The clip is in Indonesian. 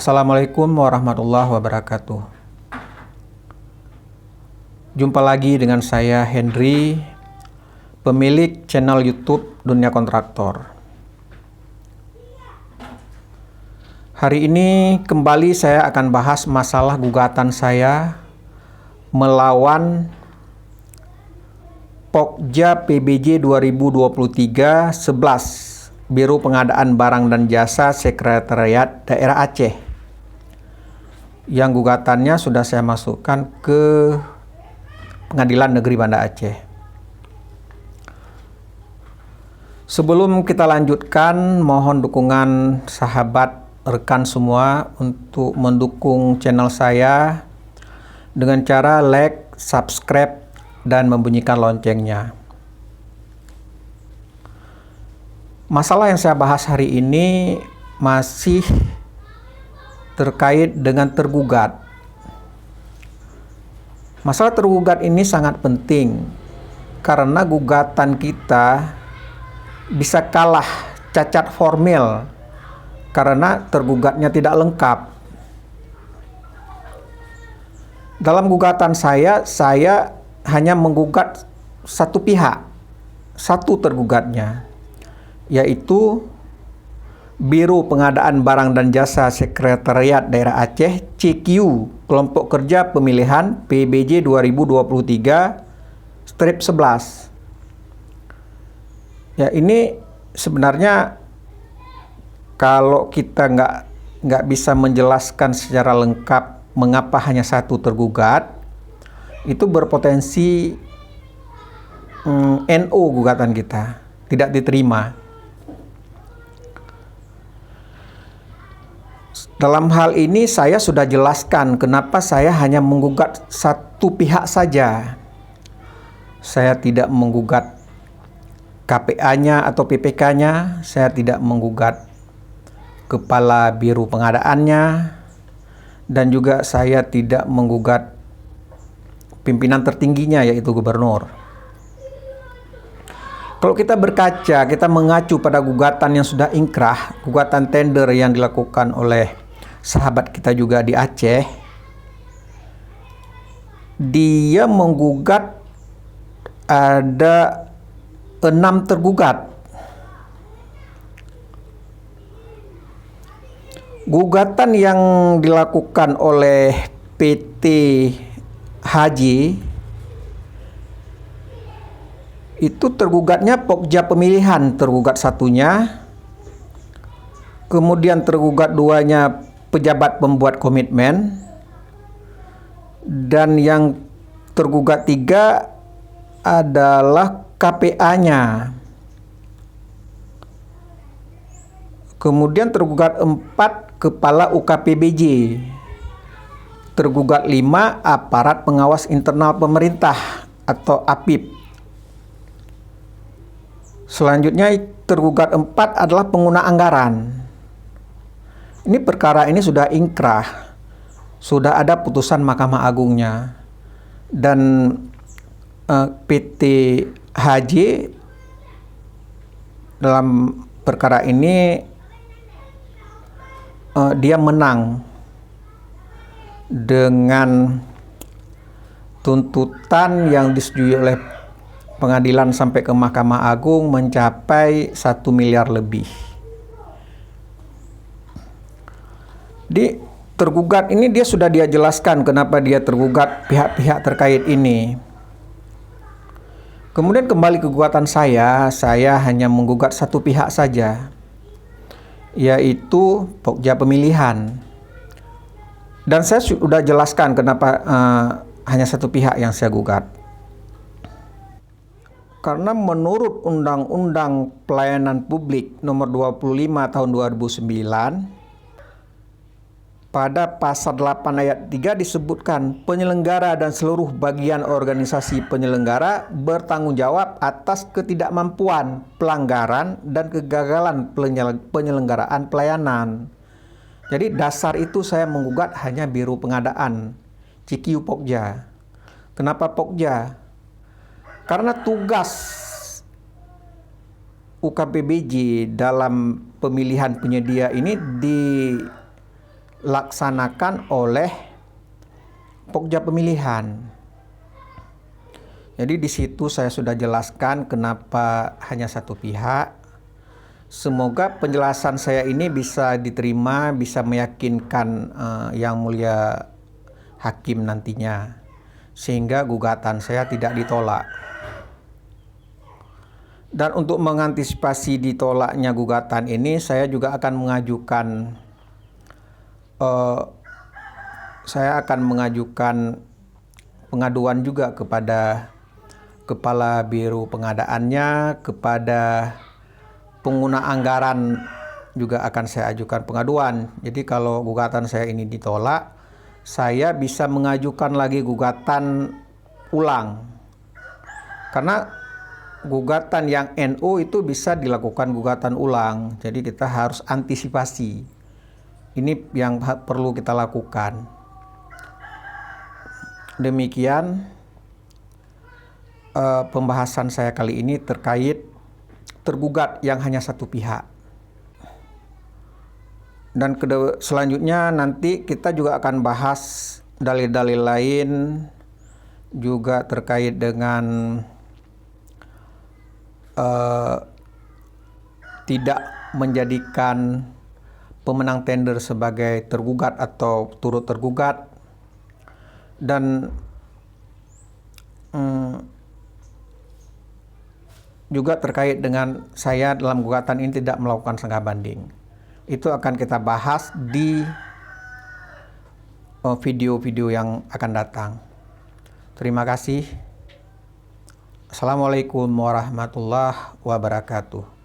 Assalamualaikum warahmatullahi wabarakatuh. Jumpa lagi dengan saya Henry, pemilik channel YouTube Dunia Kontraktor. Hari ini kembali saya akan bahas masalah gugatan saya melawan Pokja PBJ 2023-11 Biro Pengadaan Barang dan Jasa Sekretariat Daerah Aceh, yang gugatannya sudah saya masukkan ke Pengadilan Negeri Banda Aceh. Sebelum kita lanjutkan, mohon dukungan sahabat rekan semua untuk mendukung channel saya dengan cara like, subscribe, dan membunyikan loncengnya. Masalah yang saya bahas hari ini masih terkait dengan tergugat. Masalah tergugat ini sangat penting karena gugatan kita bisa kalah cacat formil karena tergugatnya tidak lengkap. Dalam gugatan saya hanya menggugat satu pihak, satu tergugatnya, yaitu Biro Pengadaan Barang dan Jasa Sekretariat Daerah Aceh CQ Kelompok Kerja Pemilihan PBJ 2023-11. Ya, ini sebenarnya kalau kita nggak bisa menjelaskan secara lengkap mengapa hanya satu tergugat, itu berpotensi NO gugatan kita tidak diterima. Dalam hal ini saya sudah jelaskan kenapa saya hanya menggugat satu pihak saja. Saya tidak menggugat KPA-nya atau PPK-nya, saya tidak menggugat kepala biro pengadaannya, dan juga saya tidak menggugat pimpinan tertingginya yaitu gubernur. Kalau kita berkaca, kita mengacu pada gugatan yang sudah ingkrah, gugatan tender yang dilakukan oleh sahabat kita juga di Aceh. Dia menggugat ada 6 tergugat. Gugatan yang dilakukan oleh PT Haji itu tergugatnya Pokja Pemilihan, tergugat satunya. Kemudian tergugat duanya pejabat pembuat komitmen, dan yang tergugat 3 adalah KPA-nya. Kemudian tergugat 4 kepala UKPBJ, tergugat 5 aparat pengawas internal pemerintah atau APIP. Selanjutnya tergugat 4 adalah pengguna anggaran. Ini perkara ini sudah ingkrah, sudah ada putusan Mahkamah Agungnya, dan PT Haji dalam perkara ini dia menang dengan tuntutan yang disetujui oleh pengadilan sampai ke Mahkamah Agung mencapai 1 miliar lebih. Di tergugat ini dia sudah jelaskan kenapa dia tergugat pihak-pihak terkait ini. Kemudian kembali ke gugatan saya hanya menggugat satu pihak saja, yaitu Pokja Pemilihan. Dan saya sudah jelaskan kenapa hanya satu pihak yang saya gugat. Karena menurut Undang-Undang Pelayanan Publik Nomor 25 Tahun 2009, pada pasal 8 ayat 3 disebutkan penyelenggara dan seluruh bagian organisasi penyelenggara bertanggung jawab atas ketidakmampuan, pelanggaran, dan kegagalan penyelenggaraan pelayanan. Jadi dasar itu saya menggugat hanya Biro Pengadaan CQ Pokja. Kenapa Pokja? Karena tugas UKPBJ dalam pemilihan penyedia ini dilaksanakan oleh Pokja Pemilihan. Jadi di situ saya sudah jelaskan kenapa hanya satu pihak. Semoga penjelasan saya ini bisa diterima, bisa meyakinkan Yang Mulia Hakim nantinya, sehingga gugatan saya tidak ditolak. Dan untuk mengantisipasi ditolaknya gugatan ini, saya juga akan mengajukan pengaduan juga kepada Kepala Biro Pengadaannya, kepada pengguna anggaran juga akan saya ajukan pengaduan. Jadi kalau gugatan saya ini ditolak, saya bisa mengajukan lagi gugatan ulang. Karena gugatan yang NU itu bisa dilakukan gugatan ulang. Jadi kita harus antisipasi. Ini yang perlu kita lakukan. Demikian pembahasan saya kali ini terkait tergugat yang hanya satu pihak. Dan selanjutnya nanti kita juga akan bahas dalil-dalil lain juga terkait dengan tidak menjadikan pemenang tender sebagai tergugat atau turut tergugat, dan juga terkait dengan saya dalam gugatan ini tidak melakukan sanggah banding. Itu akan kita bahas di video-video yang akan datang. Terima kasih. Assalamualaikum warahmatullahi wabarakatuh.